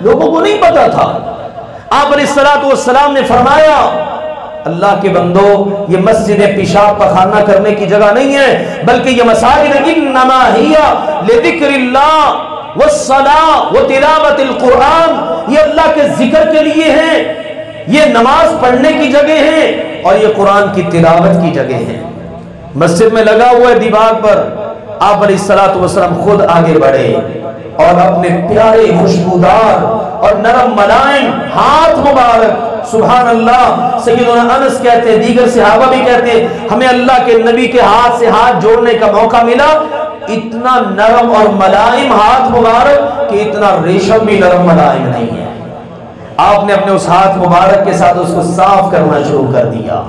لوگوں کو نہیں پتا تھا۔ آپ علیہ السلام نے فرمایا اللہ کے بندو یہ مسجد پیشاب پخانہ کرنے کی جگہ نہیں ہے، بلکہ یہ مساجد انما ہی لذکر اللہ والصلاۃ وتلاوت القرآن، یہ اللہ کے ذکر کے لیے ہیں، یہ نماز پڑھنے کی جگہ ہیں اور یہ قرآن کی تلاوت کی جگہ ہیں۔ مسجد میں لگا ہوا ہے دیوار پر، آپ علیہ السلام خود آگے بڑھے اور اپنے پیارے خوشبودار اور نرم ملائم ہاتھ مبارک، سبحان اللہ، سیدنا انس کہتے ہیں، دیگر صحابہ بھی کہتے ہیں، ہمیں اللہ کے نبی کے ہاتھ سے ہاتھ جوڑنے کا موقع ملا، اتنا نرم اور ملائم ہاتھ مبارک کہ اتنا ریشم بھی نرم ملائم نہیں ہے۔ آپ نے اپنے اس ہاتھ مبارک کے ساتھ اس کو صاف کرنا شروع کر دیا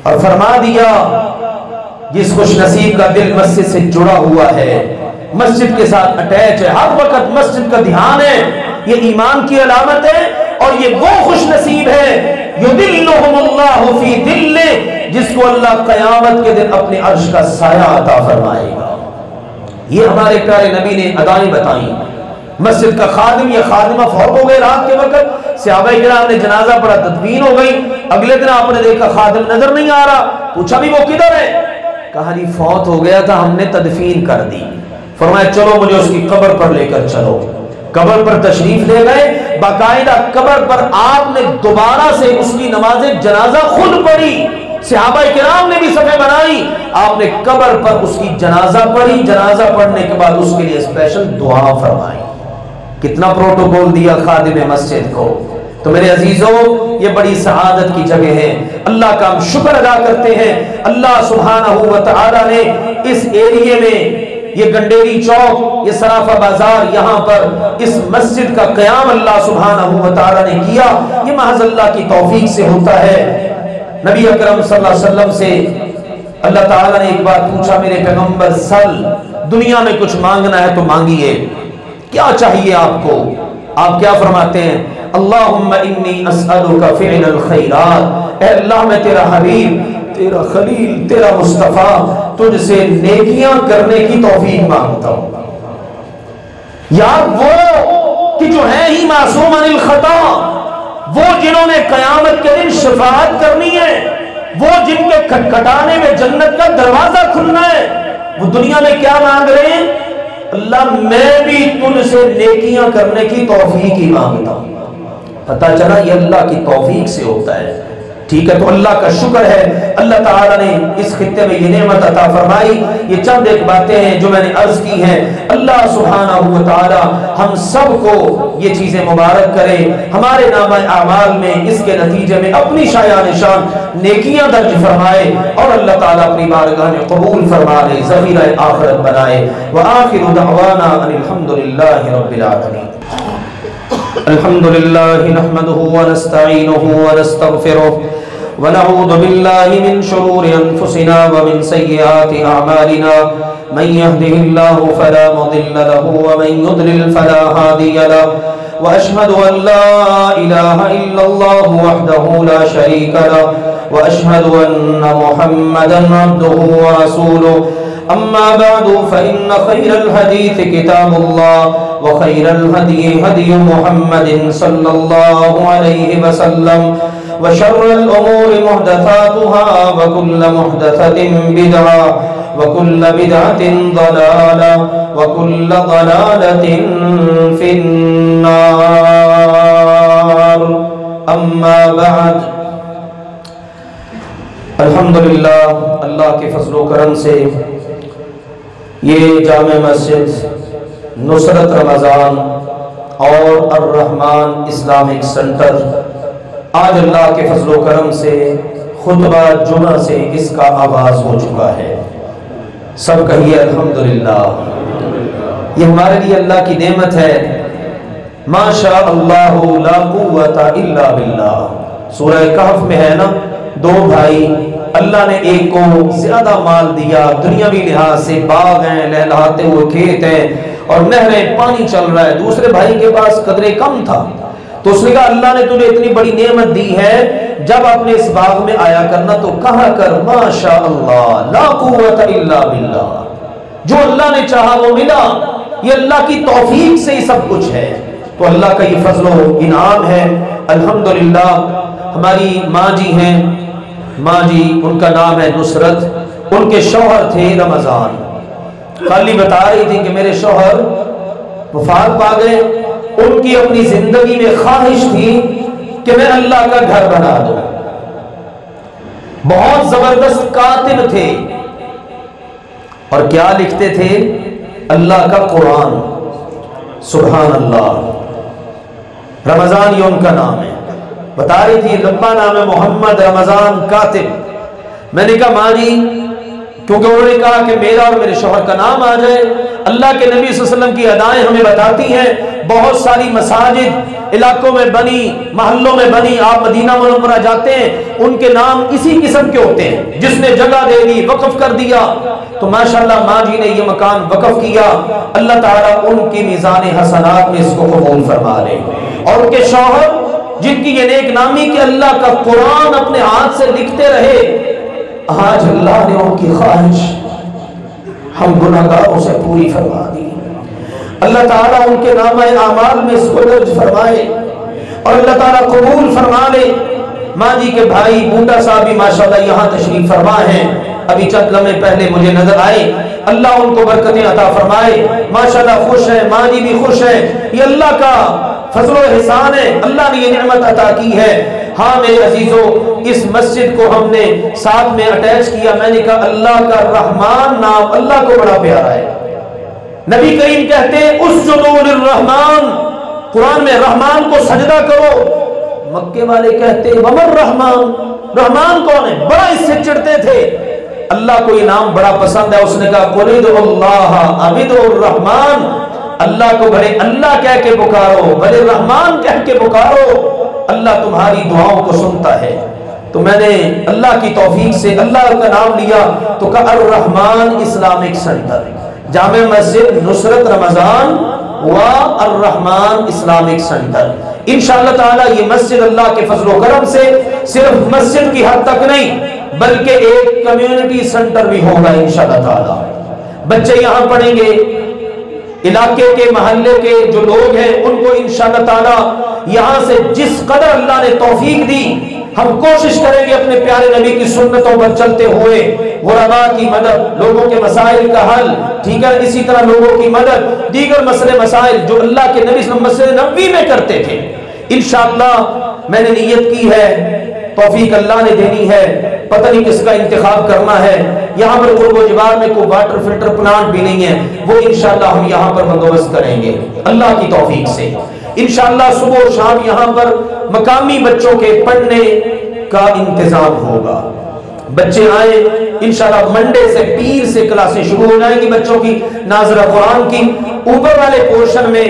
اور فرما دیا جس خوش نصیب کا دل مسجد سے جڑا ہوا ہے مسجد کے ساتھ اٹیچ ہے، ہر وقت مسجد کا دھیان ہے، یہ ایمان کی علامت ہے، اور یہ وہ خوش نصیب ہے یذلھم اللہ فی ذلہ، جس کو اللہ قیامت کے دن اپنے عرش کا سایہ عطا فرمائے گا۔ یہ ہمارے پیارے نبی نے ادائیں بتائیں۔ مسجد کا خادم یا خادمہ فوت ہو گئے رات کے وقت، صحابہ کرام نے جنازہ پڑھا، تدفین ہو گئی، اگلے دن آپ نے دیکھا خادم نظر نہیں آ رہا، پوچھا بھی وہ کدھر ہے؟ کہا جی فوت ہو گیا تھا، ہم نے تدفین کر دی۔ فرمایا چلو مجھے اس کی قبر پر لے کر چلو۔ قبر پر تشریف لے گئے، باقاعدہ قبر پر آپ نے دوبارہ سے اس کی نماز جنازہ خود پڑھی، صحابہ کرام نے بھی صفیں بنائی، آپ نے قبر پر اس کی جنازہ پڑھی، جنازہ پڑھنے کے بعد اس کے لیے اسپیشل دعا فرمائی۔ کتنا پروٹوکول دیا خادم مسجد کو۔ تو میرے عزیزوں یہ بڑی سعادت کی جگہ ہے، اللہ کا ہم شکر ادا کرتے ہیں۔ اللہ سبحانہ و تعالی نے اس ایریے میں، یہ گنڈیری چوک، یہ صرافہ بازار، یہاں پر اس مسجد کا قیام اللہ سبحانہ و تعالی نے کیا، یہ محض اللہ کی توفیق سے ہوتا ہے۔ نبی اکرم صلی اللہ علیہ وسلم سے اللہ تعالیٰ نے ایک بات پوچھا، میرے پیغمبر سل، دنیا میں کچھ مانگنا ہے تو مانگیے، کیا چاہیے آپ کو؟ آپ کیا فرماتے ہیں؟ اللہم انی اسألک فعل الخیرات، اے اللہ میں تیرا حبیب، تیرا خلیل، تیرا مصطفیٰ، تجھ سے نیکیاں کرنے کی توفیق مانگتا ہوں۔ یار وہ کہ جو ہیں ہی معصوم عن الخطا، وہ جنہوں نے قیامت کے دن شفاعت کرنی ہے، وہ جن کے کھٹکھٹانے میں جنت کا دروازہ کھلنا ہے، وہ دنیا میں کیا مانگ رہے ہیں؟ اللہ میں بھی تجھ سے نیکیاں کرنے کی توفیق ہی مانگتا ہوں۔ پتہ چلا یہ اللہ کی توفیق سے ہوتا ہے۔ ٹھیک ہے، تو اللہ کا شکر ہے، اللہ تعالیٰ نے اس خطے میں یہ نعمت عطا فرمائی۔ یہ چند ایک باتیں ہیں جو میں نے عرض کی ہیں، اللہ سبحانہ و تعالی ہم سب کو یہ چیزیں مبارک کرے، ہمارے نامہ اعمال میں اس کے نتیجے میں اپنی شایع نشان نیکیاں درج فرمائے، اور اللہ تعالیٰ اپنی بارگاہ میں قبول فرما لے، ذخیرہ آخرت بنائے۔ وآخر دعوانا ان الحمدللہ رب العالمین۔ الحمد لله نحمده ونستعينه ونستغفره ونعوذ بالله من شرور أنفسنا ومن سيئات أعمالنا، من يهده الله فلا مضل له ومن يضلل فلا هادي له، وأشهد أن لا إله إلا الله وحده لا شريك له، وأشهد أن محمدا عبده ورسوله، أما بعد فإن خير الحديث كتاب الله، وخير الهدي هدي محمد صلى الله عليه وسلم، وشر الأمور محدثاتها، وكل محدثة بدعة، وكل بدعة ضلالة، وكل ضلالة في النار۔ أما بعد، الحمدللہ اللہ کے فضل و کرم سے یہ جامع مسجد نصرت رمضان اور الرحمن اسلامک سنٹر آج اللہ کے فضل و کرم سے خطبہ جمعہ سے اس کا آغاز ہو چکا ہے۔ سب کہیے الحمدللہ۔ یہ ہمارے لیے اللہ کی نعمت ہے۔ ما شاء اللہ لا قوت الا باللہ، سورہ کہف میں ہے نا، دو بھائی، اللہ نے ایک کو زیادہ مال دیا، دنیاوی لحاظ سے باغ ہیں، لہلاتے ہوئے کھیت ہیں اور نہریں، پانی چل رہا ہے، دوسرے بھائی کے پاس قدرے کم تھا، تو اس نے کہا اللہ نے تجھے اتنی بڑی نعمت دی ہے، جب اپنے اس باغ میں آیا کرنا تو کہا کر ما شاء اللہ لا قوت الا باللہ، جو اللہ نے چاہا وہ ملا، یہ اللہ کی توفیق سے ہی سب کچھ ہے، تو اللہ کا یہ فضل و انعام ہے۔ الحمدللہ ہماری ماں جی ہیں، ماں جی ان کا نام ہے نصرت، ان کے شوہر تھے رمضان، خالی بتا رہی تھی کہ میرے شوہر وفات پا گئے، ان کی اپنی زندگی میں خواہش تھی کہ میں اللہ کا گھر بنا دوں، بہت زبردست کاتب تھے، اور کیا لکھتے تھے؟ اللہ کا قرآن، سبحان اللہ۔ رمضان یہ ان کا نام ہے، بتا رہی تھی لمبا نام ہے محمد رمضان کاتب۔ میں نے کہا ماں جی کیونکہ انہوں نے کہا کہ میرا اور میرے شوہر کا نام آ جائے۔ اللہ کے نبی صلی اللہ علیہ وسلم کی ادائیں ہمیں بتاتی ہیں، بہت ساری مساجد علاقوں میں بنی، محلوں میں بنی، آپ مدینہ منورہ جاتے ہیں ان کے نام اسی قسم کے ہوتے ہیں، جس نے جگہ دے دی، وقف کر دیا۔ تو ماشاءاللہ ماں جی نے یہ مکان وقف کیا، اللہ تعالیٰ ان کی میزان حسنات میں اس کو قبول فرما لے، اور ان کے شوہر جن کی یہ نیک نامی کہ اللہ کا قرآن اپنے ہاتھ سے لکھتے رہے، آج اللہ نے ان کی خواہش ہم گناہگاروں سے پوری فرما دی۔ اللہ تعالیٰ ان کے نامہ اعمال میں اس کو درج فرمائے اور اللہ تعالیٰ قبول فرما لے۔ ماں جی کے بھائی بوٹا صاحب بھی ماشاءاللہ یہاں تشریف فرما ہیں، ابھی چند لمحے پہلے مجھے نظر آئے، اللہ ان کو برکتیں عطا فرمائے، ماشاءاللہ خوش ہیں، ماں جی بھی خوش ہیں، یہ اللہ کا فضل و احسان ہے، اللہ نے یہ نعمت عطا کی ہے۔ ہاں میرے عزیزو، اس مسجد کو ہم نے ساتھ میں اٹیچ کیا، میں نے کہا اللہ کا رحمان نام اللہ کو بڑا پیارا ہے۔ نبی کریم کہتے ہیں اسجدوا للرحمن، قرآن میں رحمان کو سجدہ کرو۔ مکے والے کہتے ہیں ومن رحمان، رحمان کون ہے؟ بڑا اس سے چڑھتے تھے۔ اللہ کو یہ نام بڑا پسند ہے، اس نے کہا قل ادعوا اللہ او ادعوا الرحمن، اللہ کو بھلے اللہ کہہ کے پکارو، بھلے رحمان کہہ کے پکارو، اللہ تمہاری دعاؤں کو سنتا ہے۔ تو میں نے اللہ کی توفیق سے اللہ کا نام لیا تو کہا الرحمان اسلامک سینٹر، جامع مسجد نصرت رمضان و الرحمان اسلامک سینٹر۔ انشاءاللہ تعالی یہ مسجد اللہ کے فضل و کرم سے صرف مسجد کی حد تک نہیں بلکہ ایک کمیونٹی سینٹر بھی ہوگا انشاءاللہ تعالی۔ بچے یہاں پڑھیں گے، علاقے کے محلے کے جو لوگ ہیں ان کو انشاءاللہ تعالی یہاں سے جس قدر اللہ نے توفیق دی ہم کوشش کریں گے اپنے پیارے نبی کی سنتوں پر چلتے ہوئے غرباء کی مدد، لوگوں کے مسائل کا حل، ٹھیک ہے، اسی طرح لوگوں کی مدد، دیگر مسئلے مسائل جو اللہ کے نبی صلی اللہ علیہ وسلم مسجد نبوی میں کرتے تھے، انشاءاللہ میں نے نیت کی ہے، توفیق اللہ نے دینی ہے، پتہ نہیں کس کا انتخاب کرنا ہے۔ یہاں پر قرب و جوار میں کوئی واٹر فلٹر پلانٹ بھی نہیں ہے، وہ انشاءاللہ ہم یہاں پر بندوبست کریں گے اللہ کی توفیق سے۔ انشاءاللہ صبح و شام یہاں پر مقامی بچوں کے پڑھنے کا انتظام ہوگا، بچے آئیں انشاءاللہ، منڈے سے پیر سے کلاسیں شروع ہو جائیں گی بچوں کی ناظرہ قرآن کی۔ اوپر والے پورشن میں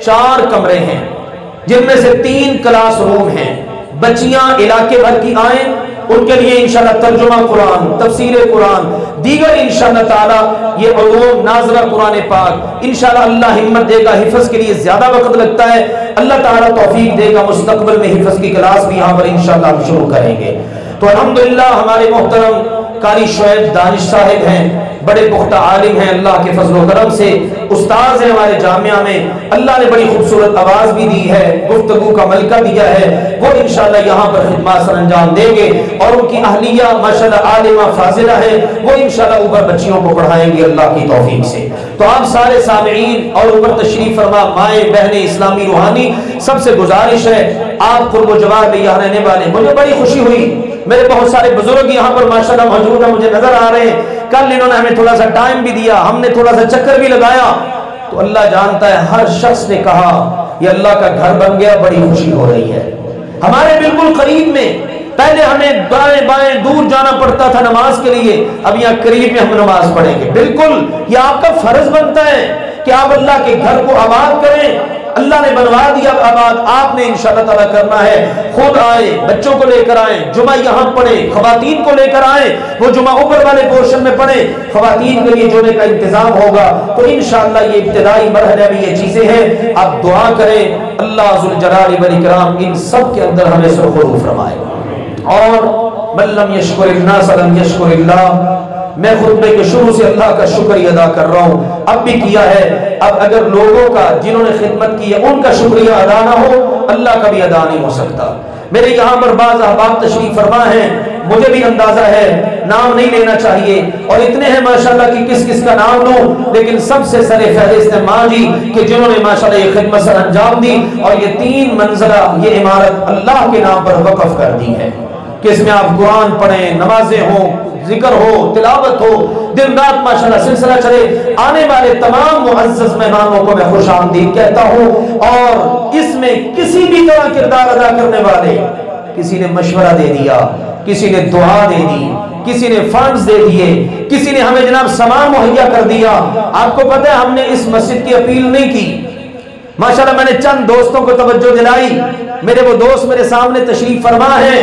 4 کمرے ہیں جن میں سے 3 کلاس روم ہیں، بچیاں علاقے بھر کی آئیں، ان کے لیے انشاءاللہ ترجمہ قرآن، تفسیر قرآن، دیگر انشاءاللہ تعالی یہ علوم ناظرہ قرآن پاک، انشاءاللہ اللہ ہمت دے گا، حفظ کے لیے زیادہ وقت لگتا ہے، اللہ تعالی توفیق دے گا، مستقبل میں حفظ کی کلاس بھی یہاں پر انشاءاللہ ہم شروع کریں گے۔ تو الحمدللہ ہمارے محترم قاری شعیب دانش صاحب ہیں، بڑے پختہ عالم ہیں، اللہ کے فضل و کرم سے استاذ ہیں ہمارے جامعہ میں، اللہ نے بڑی خوبصورت آواز بھی دی ہے، گفتگو کا ملکہ دیا ہے، وہ انشاءاللہ یہاں پر خدمات سر انجام دیں گے، اور ان کی اہلیہ ماشاءاللہ عالمہ فاضلہ ہے، وہ انشاءاللہ اوپر بچیوں کو پڑھائیں گے اللہ کی توفیق سے۔ تو آپ سارے سامعین اور اوپر تشریف فرما مائیں بہنیں اسلامی روحانی سب سے گزارش ہے آپ قرب و جوار میں یہاں رہنے والے، مجھے بڑی خوشی ہوئی، میرے بہت سارے بزرگ یہاں پر ماشاءاللہ موجود ہیں، مجھے نظر آ رہے ہیں، کل انہوں نے ہمیں تھوڑا سا ٹائم بھی دیا، ہم نے تھوڑا سا چکر بھی لگایا، تو اللہ جانتا ہے ہر شخص نے کہا یہ اللہ کا گھر بن گیا، بڑی خوشی ہو رہی ہے۔ ہمارے بالکل قریب میں پہلے ہمیں دائیں بائیں دور جانا پڑتا تھا نماز کے لیے، اب یہاں قریب میں ہم نماز پڑھیں گے، بالکل یہ آپ کا فرض بنتا ہے کہ آپ اللہ کے گھر کو آباد کریں، اللہ نے بنوا دیا آباد، آپ نے انشاءاللہ تعالیٰ کرنا ہے، خود آئیں، بچوں کو لے کر آئیں، جمعہ یہاں پڑھیں، خواتین کو لے کر آئیں، وہ جمعہ اوپر والے پورشن میں پڑھیں، خواتین کے لیے جمعے کا انتظام ہوگا، تو انشاءاللہ یہ ابتدائی مرحلے میں یہ چیزیں ہیں، آپ دعا کریں اللہ ذوالجلال والاکرام ان سب کے اندر ہمیں سرخرو فرمائے۔ اور من لم یشکر الناس لم یشکر اللہ، میں خطبے کے شروع سے اللہ کا شکر ادا کر رہا ہوں، اب بھی کیا ہے، اب اگر لوگوں کا جنہوں نے خدمت کی ہے ان کا شکریہ ادا نہ ہو، اللہ کا بھی ادا نہیں ہو سکتا۔ میرے یہاں پر بعض احباب تشریف فرما ہیں، مجھے بھی اندازہ ہے، نام نہیں لینا چاہیے، اور اتنے ہیں ماشاءاللہ کہ کس کس کا نام لوں، لیکن سب سے سر فہرست ہے ماں جی کہ جنہوں نے ماشاءاللہ یہ خدمت سر انجام دی، اور یہ 3 منزلہ یہ عمارت اللہ کے نام پر وقف کر دی ہے کہ اس میں آپ قرآن پڑھیں، نمازیں ہوں، ذکر ہو، تلاوت ہو، دن رات ماشاءاللہ سلسلہ چلے۔ آنے والے تمام معزز مہمانوں کو میں خوش آمدید کہتا ہوں، اور اس میں کسی بھی طرح کردار ادا کرنے والے، کسی نے مشورہ دے دیا، کسی نے دعا دے دی، کسی نے فنڈز دے دیے، کسی نے ہمیں جناب سامان مہیا کر دیا۔ آپ کو پتہ ہے ہم نے اس مسجد کی اپیل نہیں کی، ماشاءاللہ میں نے چند دوستوں کو توجہ دلائی، میرے وہ دوست میرے سامنے تشریف فرما ہیں،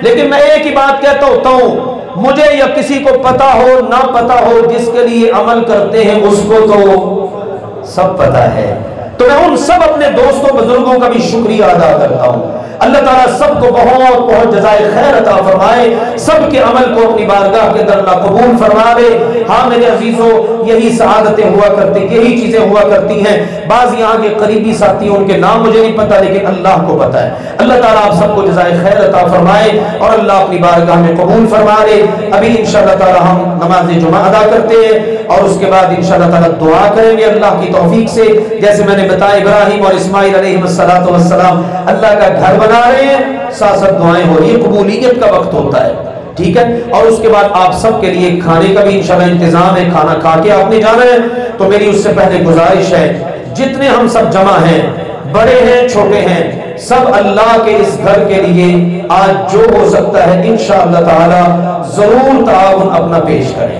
لیکن میں ایک ہی بات کہتا ہوتا ہوں، مجھے یا کسی کو پتا ہو نہ پتا ہو، جس کے لیے عمل کرتے ہیں اس کو تو سب پتا ہے۔ تو میں ان سب اپنے دوستوں بزرگوں کا بھی شکریہ ادا کرتا ہوں۔ اللہ تعالیٰ سب کو بہت بہت جزائے خیر عطا فرمائے، سب کے عمل کو اپنی بارگاہ کے در اللہ قبول فرمائے۔ ہاں میرے عزیزوں، یہی سعادتیں ہوا کرتی، یہی چیزیں ہوا کرتی ہیں۔ بعض یہاں کے قریبی ساتھی، ان کے نام مجھے نہیں پتا لیکن اللہ کو پتا ہے۔ اللہ تعالیٰ آپ سب کو جزائے خیر عطا فرمائے اور اللہ اپنی بارگاہ میں قبول فرمائے۔ ابھی انشاءاللہ تعالیٰ ہم نماز جمعہ ادا کرتے ہیں اور اس کے بعد انشاءاللہ تعالیٰ دعا کریں گے اللہ کی توفیق سے۔ جیسے میں نے بتایا ابراہیم اور اسماعیل علیہ السلام اللہ کا گھر بنا رہے ہیں، ساتھ ساتھ دعائیں ہو رہی ہیں، قبولیت کا وقت ہوتا ہے، ٹھیک ہے۔ اور اس کے بعد آپ سب کے لیے کھانے کا بھی انشاءاللہ انتظام ہے، کھانا کھا کے آپ نے جانا ہے۔ تو میری اس سے پہلے گزارش ہے، جتنے ہم سب جمع ہیں، بڑے ہیں چھوٹے ہیں، سب اللہ کے اس گھر کے لیے آج جو ہو سکتا ہے انشاءاللہ تعالی ضرور تعاون اپنا پیش کریں۔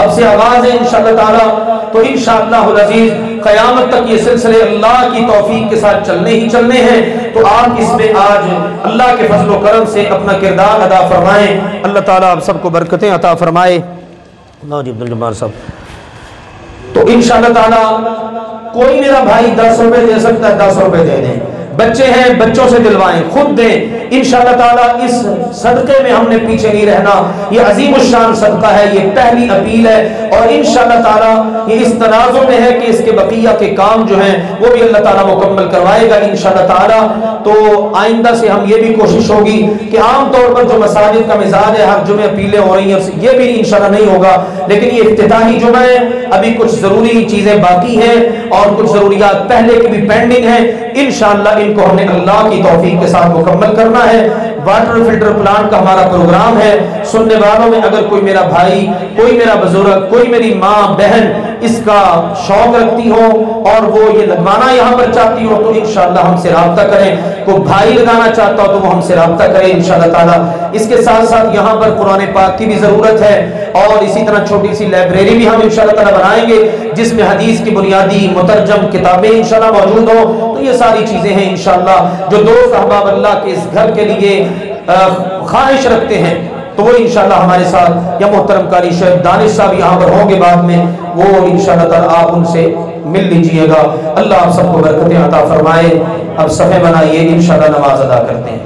اب سے آغاز ہے انشاءاللہ تعالی، تو انشاءاللہ العزیز قیامت تک یہ سلسلے اللہ کی توفیق کے ساتھ چلنے ہی چلنے ہیں۔ تو آپ اس میں آج اللہ کے فضل و کرم سے اپنا کردار ادا فرمائیں۔ اللہ تعالیٰ آپ سب کو برکتیں عطا فرمائے۔ اللہ جی عبدالجبار صاحب، تو انشاءاللہ تعالیٰ کوئی میرا بھائی 10 روپے دے سکتا ہے، 10 روپے دے دیں۔ بچے ہیں بچوں سے دلوائیں، خود دیں انشاءاللہ تعالیٰ۔ اس صدقے میں ہم نے پیچھے نہیں رہنا، یہ عظیم الشان صدقہ ہے، یہ پہلی اپیل ہے اور انشاءاللہ تعالیٰ یہ اس تناظر میں ہے کہ اس کے بقیہ کے کام جو ہیں وہ بھی اللہ تعالیٰ مکمل کروائے گا انشاءاللہ تعالیٰ۔ تو آئندہ سے ہم یہ بھی کوشش ہوگی کہ عام طور پر جو مساجد کا مزاج ہے ہر جمعے اپیلیں ہو رہی ہیں، یہ بھی انشاءاللہ نہیں ہوگا، لیکن یہ افتتاحی جمعہ ہے، ابھی کچھ ضروری چیزیں باقی ہیں اور کچھ ضروریات پہلے کی بھی پینڈنگ ہیں، انشاءاللہ ان کو ہم نے اللہ کی توفیق کے ساتھ مکمل کرنا ہے۔ واٹر فلٹر پلانٹ کا ہمارا پروگرام ہے، سننے والوں میں اگر کوئی میرا بھائی، کوئی میرا بزرگ، کوئی میری ماں بہن اس کا شوق رکھتی ہو اور وہ یہ لگوانا یہاں پر چاہتی ہو تو انشاءاللہ ہم سے رابطہ کریں۔ کوئی بھائی لگانا چاہتا ہو تو وہ ہم سے رابطہ کریں انشاءاللہ تعالیٰ۔ اس کے ساتھ ساتھ یہاں پر قرآن پاک کی بھی ضرورت ہے اور اسی طرح چھوٹی سی لائبریری بھی ہم انشاءاللہ تعالیٰ بنائیں گے جس میں حدیث کی بنیادی مترجم کتابیں انشاءاللہ موجود ہوں۔ تو یہ ساری چیزیں ہیں انشاءاللہ جو دوست احباب اللہ کے اس گھر کے لیے خواہش رکھتے ہیں تو وہ انشاءاللہ ہمارے ساتھ، یا محترم قاری شیخ دانش صاحب یہاں پر ہوں گے بعد میں، وہ انشاءاللہ تعالیٰ آپ ان سے مل لیجئے گا۔ اللہ آپ سب کو برکتیں عطا فرمائے۔ اب صفحے بنائیے، انشاءاللہ نماز ادا کرتے ہیں۔